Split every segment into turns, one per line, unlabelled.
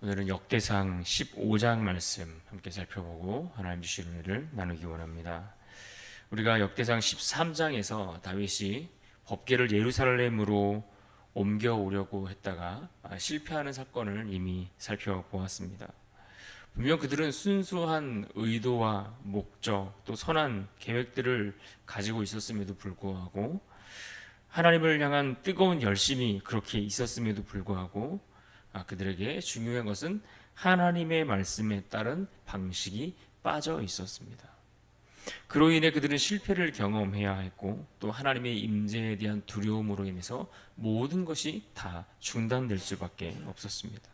오늘은 역대상 15장 말씀 함께 살펴보고 하나님 주신 은혜를 나누기 원합니다. 우리가 역대상 13장에서 다윗이 법궤를 예루살렘으로 옮겨오려고 했다가 실패하는 사건을 이미 살펴보았습니다. 분명 그들은 순수한 의도와 목적 또 선한 계획들을 가지고 있었음에도 불구하고 하나님을 향한 뜨거운 열심이 그렇게 있었음에도 불구하고 그들에게 중요한 것은 하나님의 말씀에 따른 방식이 빠져 있었습니다. 그로 인해 그들은 실패를 경험해야 했고 또 하나님의 임재에 대한 두려움으로 인해서 모든 것이 다 중단될 수밖에 없었습니다.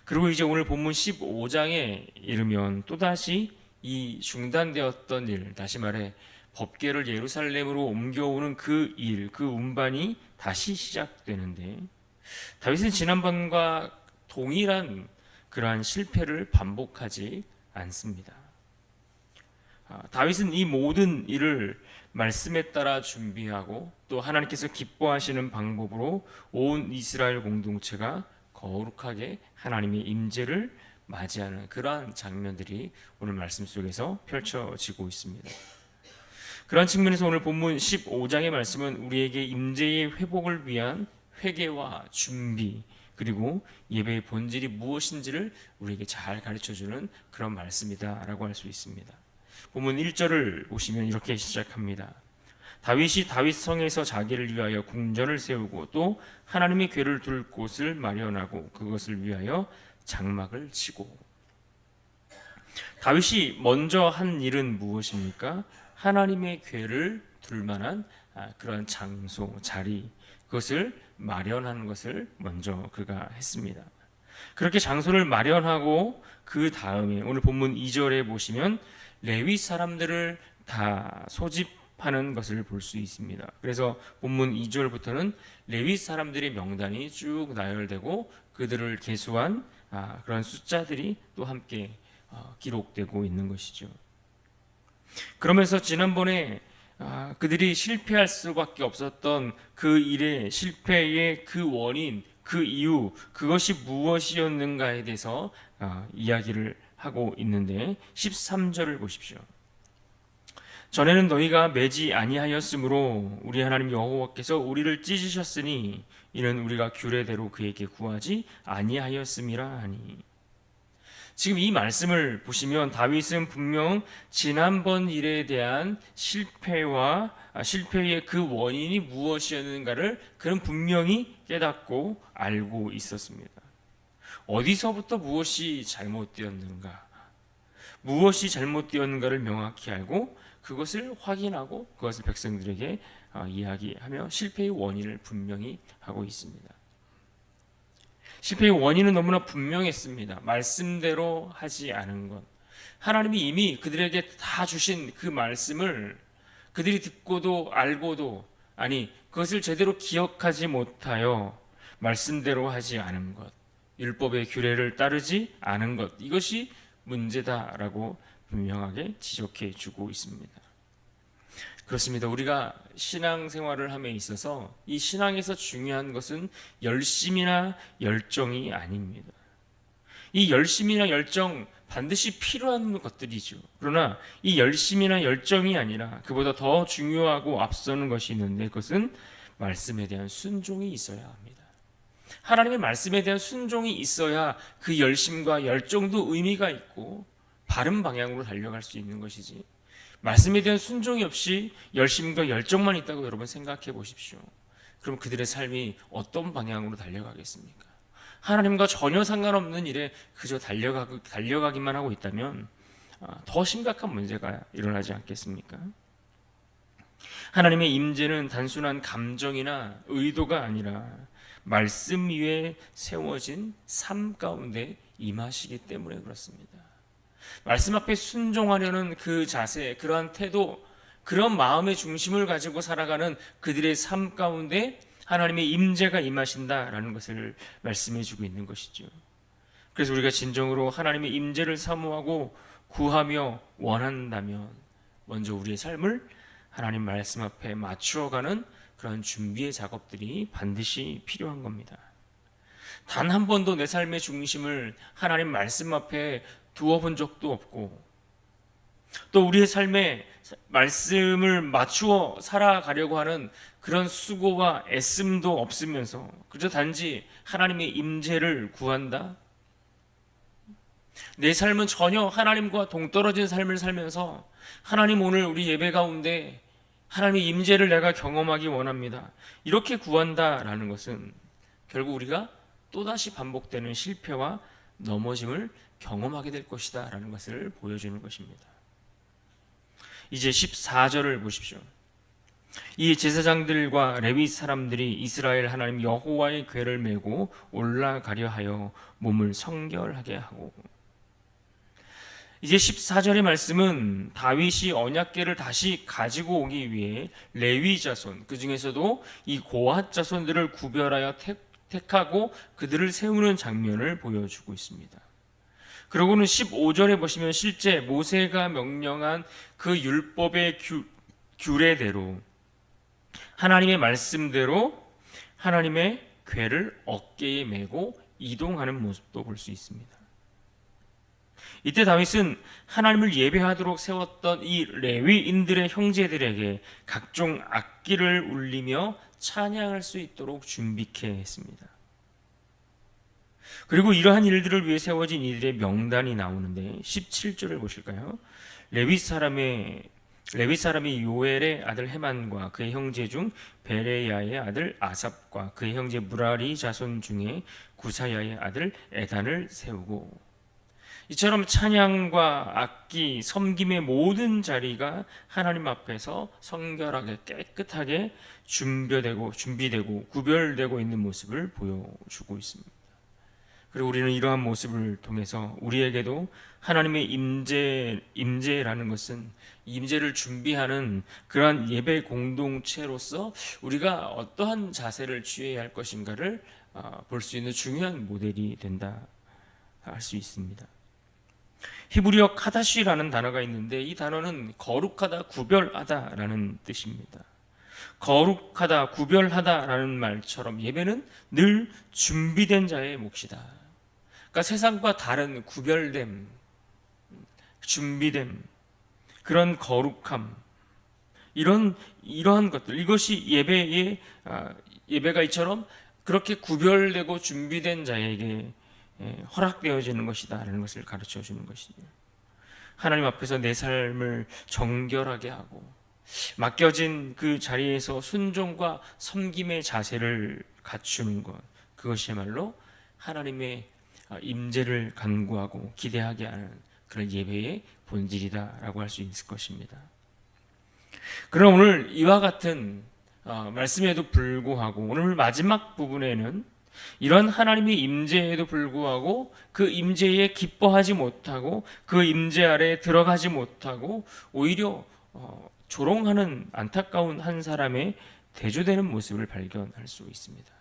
그리고 이제 오늘 본문 15장에 이르면 또다시 이 중단되었던 일, 다시 말해 법궤를 예루살렘으로 옮겨오는 그 일, 그 운반이 다시 시작되는데 다윗은 지난번과 동일한 그러한 실패를 반복하지 않습니다. 다윗은 이 모든 일을 말씀에 따라 준비하고 또 하나님께서 기뻐하시는 방법으로 온 이스라엘 공동체가 거룩하게 하나님의 임재를 맞이하는 그러한 장면들이 오늘 말씀 속에서 펼쳐지고 있습니다. 그런 측면에서 오늘 본문 15장의 말씀은 우리에게 임재의 회복을 위한 회개와 준비 그리고 예배의 본질이 무엇인지를 우리에게 잘 가르쳐주는 그런 말씀이다라고 할 수 있습니다. 본문 1절을 보시면 이렇게 시작합니다. 다윗이 다윗 성에서 자기를 위하여 궁전을 세우고 또 하나님의 궤를 둘 곳을 마련하고 그것을 위하여 장막을 치고. 다윗이 먼저 한 일은 무엇입니까? 하나님의 궤를 둘 만한 그런 장소, 자리, 그것을 마련하는 것을 먼저 그가 했습니다. 그렇게 장소를 마련하고 그 다음에 오늘 본문 2절에 보시면 레위 사람들을 다 소집하는 것을 볼 수 있습니다. 그래서 본문 2절부터는 레위 사람들의 명단이 쭉 나열되고 그들을 계수한 그런 숫자들이 또 함께 기록되고 있는 것이죠. 그러면서 지난번에 그들이 실패할 수밖에 없었던 그 일의 실패의 그 원인, 그 이유, 그것이 무엇이었는가에 대해서 이야기를 하고 있는데 13절을 보십시오. 전에는 너희가 매지 아니하였으므로 우리 하나님 여호와께서 우리를 찢으셨으니 이는 우리가 규례대로 그에게 구하지 아니하였음이라 하니. 지금 이 말씀을 보시면 다윗은 분명 지난번 일에 대한 실패의 그 원인이 무엇이었는가를 그는 분명히 깨닫고 알고 있었습니다. 어디서부터 무엇이 잘못되었는가, 무엇이 잘못되었는가를 명확히 알고 그것을 확인하고 그것을 백성들에게 이야기하며 실패의 원인을 분명히 하고 있습니다. 실패의 원인은 너무나 분명했습니다. 말씀대로 하지 않은 것. 하나님이 이미 그들에게 다 주신 그 말씀을 그들이 듣고도 알고도 그것을 제대로 기억하지 못하여 말씀대로 하지 않은 것. 율법의 규례를 따르지 않은 것. 이것이 문제다라고 분명하게 지적해 주고 있습니다. 그렇습니다. 우리가 신앙생활을 함에 있어서 이 신앙에서 중요한 것은 열심이나 열정이 아닙니다. 이 열심이나 열정 반드시 필요한 것들이죠. 그러나 이 열심이나 열정이 아니라 그보다 더 중요하고 앞서는 것이 있는데 그것은 말씀에 대한 순종이 있어야 합니다. 하나님의 말씀에 대한 순종이 있어야 그 열심과 열정도 의미가 있고 바른 방향으로 달려갈 수 있는 것이지, 말씀에 대한 순종이 없이 열심과 열정만 있다고 여러분 생각해 보십시오. 그럼 그들의 삶이 어떤 방향으로 달려가겠습니까? 하나님과 전혀 상관없는 일에 그저 달려가기만 하고 있다면 더 심각한 문제가 일어나지 않겠습니까? 하나님의 임재는 단순한 감정이나 의도가 아니라 말씀 위에 세워진 삶 가운데 임하시기 때문에 그렇습니다. 말씀 앞에 순종하려는 그 자세, 그러한 태도, 그런 마음의 중심을 가지고 살아가는 그들의 삶 가운데 하나님의 임재가 임하신다라는 것을 말씀해 주고 있는 것이죠. 그래서 우리가 진정으로 하나님의 임재를 사모하고 구하며 원한다면 먼저 우리의 삶을 하나님 말씀 앞에 맞추어가는 그런 준비의 작업들이 반드시 필요한 겁니다. 단 한 번도 내 삶의 중심을 하나님 말씀 앞에 두어 본 적도 없고, 또 우리의 삶에 말씀을 맞추어 살아가려고 하는 그런 수고와 애씀도 없으면서 그저 단지 하나님의 임재를 구한다. 내 삶은 전혀 하나님과 동떨어진 삶을 살면서 하나님, 오늘 우리 예배 가운데 하나님의 임재를 내가 경험하기 원합니다, 이렇게 구한다라는 것은 결국 우리가 또다시 반복되는 실패와 넘어짐을 경험하게 될 것이다 라는 것을 보여주는 것입니다. 이제 14절을 보십시오. 이 제사장들과 레위 사람들이 이스라엘 하나님 여호와의 궤를 메고 올라가려 하여 몸을 성결하게 하고, 이제 14절의 말씀은 다윗이 언약궤를 다시 가지고 오기 위해 레위 자손, 그 중에서도 이 고핫 자손들을 구별하여 택하고 그들을 세우는 장면을 보여주고 있습니다. 그러고는 15절에 보시면 실제 모세가 명령한 그 율법의 규례대로, 하나님의 말씀대로 하나님의 궤를 어깨에 메고 이동하는 모습도 볼 수 있습니다. 이때 다윗은 하나님을 예배하도록 세웠던 이 레위인들의 형제들에게 각종 악기를 울리며 찬양할 수 있도록 준비케 했습니다. 그리고 이러한 일들을 위해 세워진 이들의 명단이 나오는데 17절을 보실까요? 레위 사람이 요엘의 아들 헤만과 그의 형제 중 베레야의 아들 아삽과 그의 형제 무라리 자손 중에 구사야의 아들 에단을 세우고, 이처럼 찬양과 악기, 섬김의 모든 자리가 하나님 앞에서 성결하게 깨끗하게 준비되고 구별되고 있는 모습을 보여주고 있습니다. 그리고 우리는 이러한 모습을 통해서 우리에게도 하나님의 임재라는 것은 임재를 준비하는 그러한 예배 공동체로서 우리가 어떠한 자세를 취해야 할 것인가를 볼 수 있는 중요한 모델이 된다 할 수 있습니다. 히브리어 카다시라는 단어가 있는데 이 단어는 거룩하다, 구별하다라는 뜻입니다. 거룩하다, 구별하다라는 말처럼 예배는 늘 준비된 자의 몫이다. 그러니까 세상과 다른 구별됨, 준비됨, 그런 거룩함, 이러한 것들, 이것이 예배가 이처럼 그렇게 구별되고 준비된 자에게 허락되어지는 것이다라는 것을 가르쳐 주는 것이죠. 하나님 앞에서 내 삶을 정결하게 하고 맡겨진 그 자리에서 순종과 섬김의 자세를 갖추는 것, 그것이야말로 하나님의 임재를 간구하고 기대하게 하는 그런 예배의 본질이다라고 할 수 있을 것입니다. 그럼 오늘 이와 같은 말씀에도 불구하고 오늘 마지막 부분에는 이런 하나님의 임재에도 불구하고 그 임재에 기뻐하지 못하고 그 임재 아래에 들어가지 못하고 오히려 조롱하는 안타까운 한 사람의 대조되는 모습을 발견할 수 있습니다.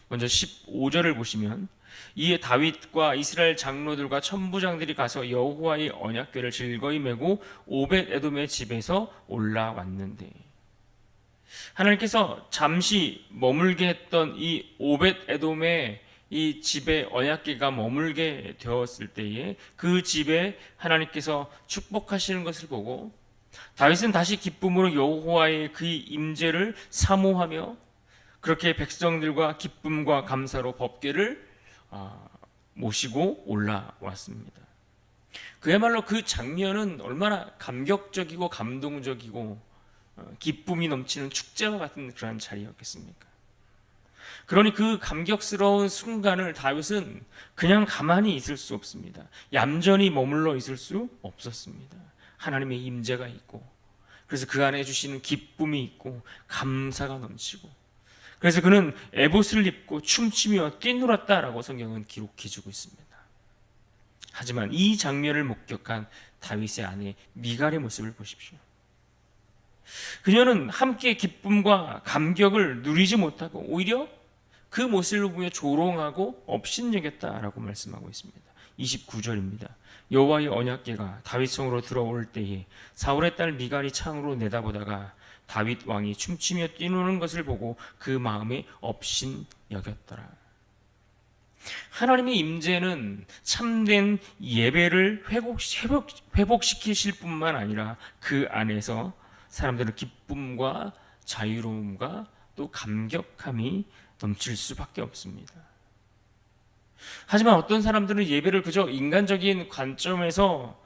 먼저 15절을 보시면 이에 다윗과 이스라엘 장로들과 천부장들이 가서 여호와의 언약궤를 즐거이 메고 오벳 에돔의 집에서 올라왔는데, 하나님께서 잠시 머물게 했던 이 오벳 에돔의 이 집에 언약궤가 머물게 되었을 때에 그 집에 하나님께서 축복하시는 것을 보고 다윗은 다시 기쁨으로 여호와의 그 임재를 사모하며 그렇게 백성들과 기쁨과 감사로 법궤를 모시고 올라왔습니다. 그야말로 그 장면은 얼마나 감격적이고 감동적이고 기쁨이 넘치는 축제와 같은 그러한 자리였겠습니까? 그러니 그 감격스러운 순간을 다윗은 그냥 가만히 있을 수 없습니다. 얌전히 머물러 있을 수 없었습니다. 하나님의 임재가 있고, 그래서 그 안에 주시는 기쁨이 있고 감사가 넘치고, 그래서 그는 에봇을 입고 춤추며 뛰놀았다라고 성경은 기록해주고 있습니다. 하지만 이 장면을 목격한 다윗의 아내 미갈의 모습을 보십시오. 그녀는 함께 기쁨과 감격을 누리지 못하고 오히려 그 모습을 보며 조롱하고 업신여겼다라고 말씀하고 있습니다. 29절입니다. 여호와의 언약궤가 다윗성으로 들어올 때에 사울의 딸 미갈이 창으로 내다보다가 다윗 왕이 춤추며 뛰노는 것을 보고 그 마음에 업신여겼더라. 하나님의 임재는 참된 예배를 회복시키실 뿐만 아니라 그 안에서 사람들의 기쁨과 자유로움과 또 감격함이 넘칠 수밖에 없습니다. 하지만 어떤 사람들은 예배를 그저 인간적인 관점에서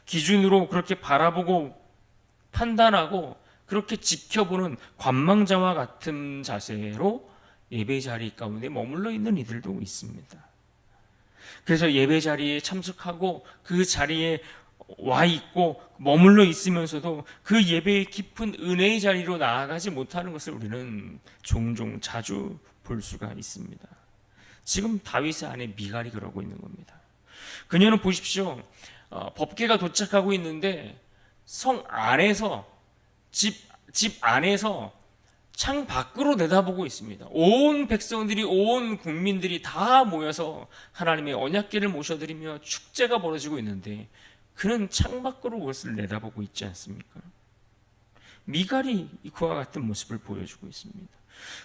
기준으로 그렇게 바라보고 판단하고 그렇게 지켜보는 관망자와 같은 자세로 예배 자리 가운데 머물러 있는 이들도 있습니다. 그래서 예배 자리에 참석하고 그 자리에 와 있고 머물러 있으면서도 그 예배의 깊은 은혜의 자리로 나아가지 못하는 것을 우리는 종종 자주 볼 수가 있습니다. 지금 다윗의 아내 미갈이 그러고 있는 겁니다. 그녀는 보십시오. 법궤가 도착하고 있는데 성 안에서 집 안에서 창 밖으로 내다보고 있습니다. 온 백성들이, 온 국민들이 다 모여서 하나님의 언약궤를 모셔드리며 축제가 벌어지고 있는데 그는 창 밖으로 그것을 내다보고 있지 않습니까? 미갈이 그와 같은 모습을 보여주고 있습니다.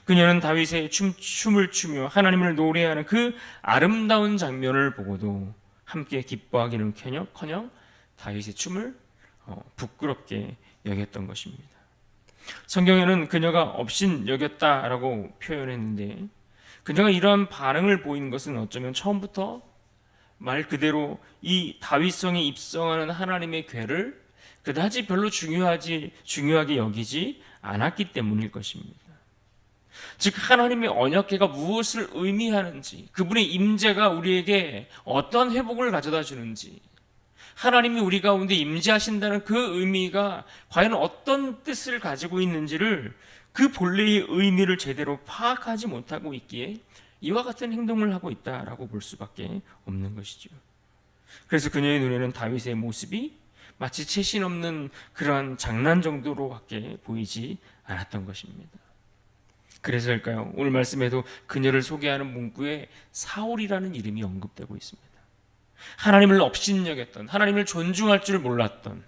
그녀는 다윗의 춤을 추며 하나님을 노래하는 그 아름다운 장면을 보고도 함께 기뻐하기는 커녕 다윗의 춤을 부끄럽게 여겼던 것입니다. 성경에는 그녀가 업신여겼다라고 표현했는데 그녀가 이러한 반응을 보이는 것은 어쩌면 처음부터 말 그대로 이 다윗성에 입성하는 하나님의 궤를 그다지 별로 중요하게 여기지 않았기 때문일 것입니다. 즉 하나님의 언약궤가 무엇을 의미하는지, 그분의 임재가 우리에게 어떤 회복을 가져다 주는지, 하나님이 우리 가운데 임재하신다는 그 의미가 과연 어떤 뜻을 가지고 있는지를 그 본래의 의미를 제대로 파악하지 못하고 있기에 이와 같은 행동을 하고 있다라고 볼 수밖에 없는 것이죠. 그래서 그녀의 눈에는 다윗의 모습이 마치 채신 없는 그러한 장난 정도로밖에 보이지 않았던 것입니다. 그래서일까요? 오늘 말씀에도 그녀를 소개하는 문구에 사울이라는 이름이 언급되고 있습니다. 하나님을 업신여겼던, 하나님을 존중할 줄 몰랐던,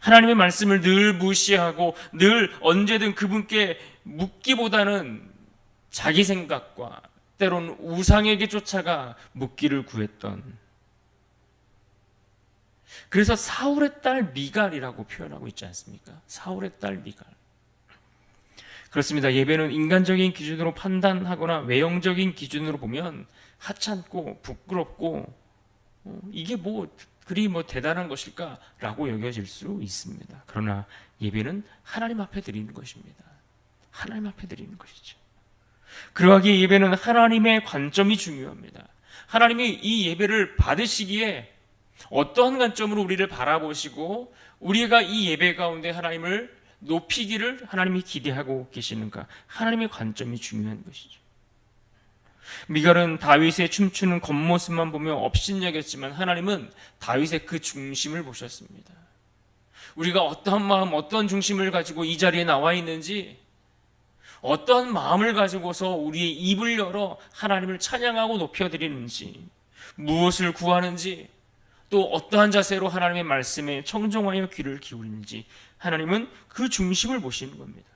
하나님의 말씀을 늘 무시하고 늘 언제든 그분께 묻기보다는 자기 생각과 때로는 우상에게 쫓아가 묻기를 구했던, 그래서 사울의 딸 미갈이라고 표현하고 있지 않습니까? 사울의 딸 미갈. 그렇습니다. 예배는 인간적인 기준으로 판단하거나 외형적인 기준으로 보면 하찮고 부끄럽고 이게 그리 대단한 것일까라고 여겨질 수 있습니다. 그러나 예배는 하나님 앞에 드리는 것입니다. 하나님 앞에 드리는 것이죠. 그러하기에 예배는 하나님의 관점이 중요합니다. 하나님이 이 예배를 받으시기에 어떠한 관점으로 우리를 바라보시고 우리가 이 예배 가운데 하나님을 높이기를 하나님이 기대하고 계시는가, 하나님의 관점이 중요한 것이죠. 미갈은 다윗의 춤추는 겉모습만 보며 업신여겼지만 하나님은 다윗의 그 중심을 보셨습니다. 우리가 어떠한 마음, 어떠한 중심을 가지고 이 자리에 나와 있는지, 어떠한 마음을 가지고서 우리의 입을 열어 하나님을 찬양하고 높여드리는지, 무엇을 구하는지, 또 어떠한 자세로 하나님의 말씀에 청종하여 귀를 기울이는지 하나님은 그 중심을 보시는 겁니다.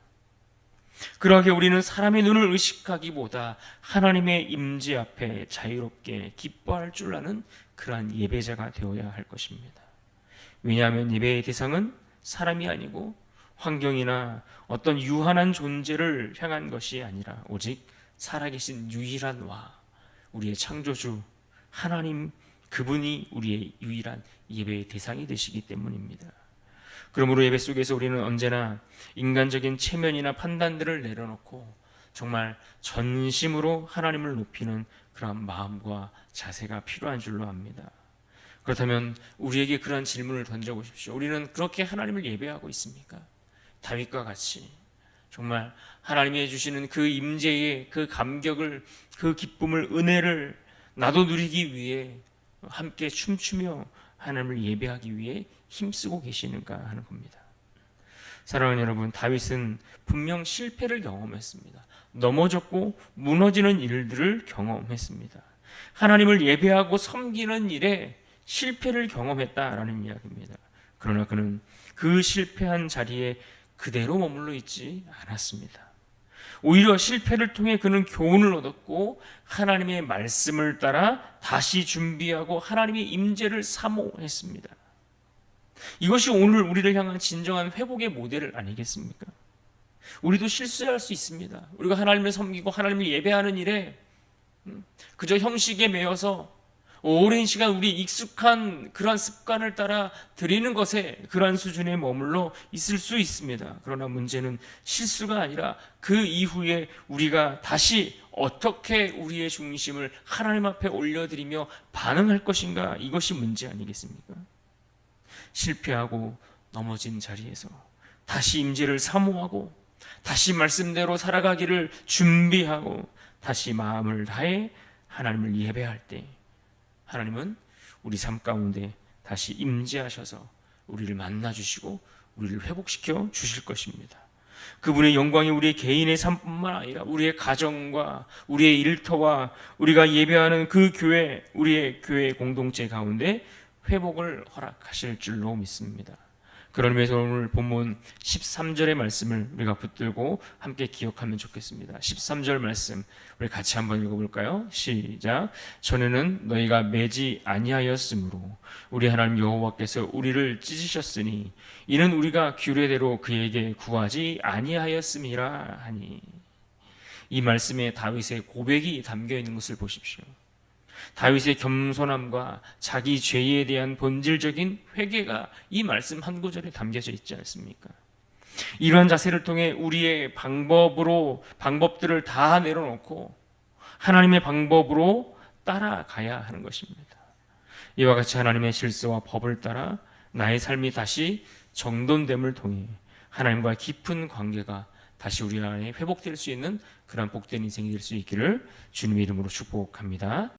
그러하게 우리는 사람의 눈을 의식하기보다 하나님의 임재 앞에 자유롭게 기뻐할 줄 아는 그러한 예배자가 되어야 할 것입니다. 왜냐하면 예배의 대상은 사람이 아니고 환경이나 어떤 유한한 존재를 향한 것이 아니라 오직 살아계신 유일한 와, 우리의 창조주 하나님, 그분이 우리의 유일한 예배의 대상이 되시기 때문입니다. 그러므로 예배 속에서 우리는 언제나 인간적인 체면이나 판단들을 내려놓고 정말 전심으로 하나님을 높이는 그런 마음과 자세가 필요한 줄로 압니다. 그렇다면 우리에게 그런 질문을 던져보십시오. 우리는 그렇게 하나님을 예배하고 있습니까? 다윗과 같이 정말 하나님이 해주시는 그 임재의 그 감격을, 그 기쁨을, 은혜를 나도 누리기 위해 함께 춤추며 하나님을 예배하기 위해 힘쓰고 계시는가 하는 겁니다. 사랑하는 여러분, 다윗은 분명 실패를 경험했습니다. 넘어졌고 무너지는 일들을 경험했습니다. 하나님을 예배하고 섬기는 일에 실패를 경험했다라는 이야기입니다. 그러나 그는 그 실패한 자리에 그대로 머물러 있지 않았습니다. 오히려 실패를 통해 그는 교훈을 얻었고 하나님의 말씀을 따라 다시 준비하고 하나님의 임재를 사모했습니다. 이것이 오늘 우리를 향한 진정한 회복의 모델 아니겠습니까? 우리도 실수할 수 있습니다. 우리가 하나님을 섬기고 하나님을 예배하는 일에 그저 형식에 매여서 오랜 시간 우리 익숙한 그러한 습관을 따라 드리는 것에 그러한 수준에 머물러 있을 수 있습니다. 그러나 문제는 실수가 아니라 그 이후에 우리가 다시 어떻게 우리의 중심을 하나님 앞에 올려드리며 반응할 것인가, 이것이 문제 아니겠습니까? 실패하고 넘어진 자리에서 다시 임재를 사모하고 다시 말씀대로 살아가기를 준비하고 다시 마음을 다해 하나님을 예배할 때 하나님은 우리 삶 가운데 다시 임재하셔서 우리를 만나주시고 우리를 회복시켜 주실 것입니다. 그분의 영광이 우리의 개인의 삶뿐만 아니라 우리의 가정과 우리의 일터와 우리가 예배하는 그 교회, 우리의 교회 공동체 가운데 회복을 허락하실 줄로 믿습니다. 그런 의미에서 오늘 본문 13절의 말씀을 우리가 붙들고 함께 기억하면 좋겠습니다. 13절 말씀 우리 같이 한번 읽어볼까요? 시작. 전에는 너희가 매지 아니하였으므로 우리 하나님 여호와께서 우리를 찢으셨으니 이는 우리가 규례대로 그에게 구하지 아니하였음이라 하니. 이 말씀에 다윗의 고백이 담겨 있는 것을 보십시오. 다윗의 겸손함과 자기 죄에 대한 본질적인 회개가 이 말씀 한 구절에 담겨져 있지 않습니까? 이러한 자세를 통해 우리의 방법들을 다 내려놓고 하나님의 방법으로 따라가야 하는 것입니다. 이와 같이 하나님의 질서와 법을 따라 나의 삶이 다시 정돈됨을 통해 하나님과 깊은 관계가 다시 우리 안에 회복될 수 있는 그런 복된 인생이 될 수 있기를 주님의 이름으로 축복합니다.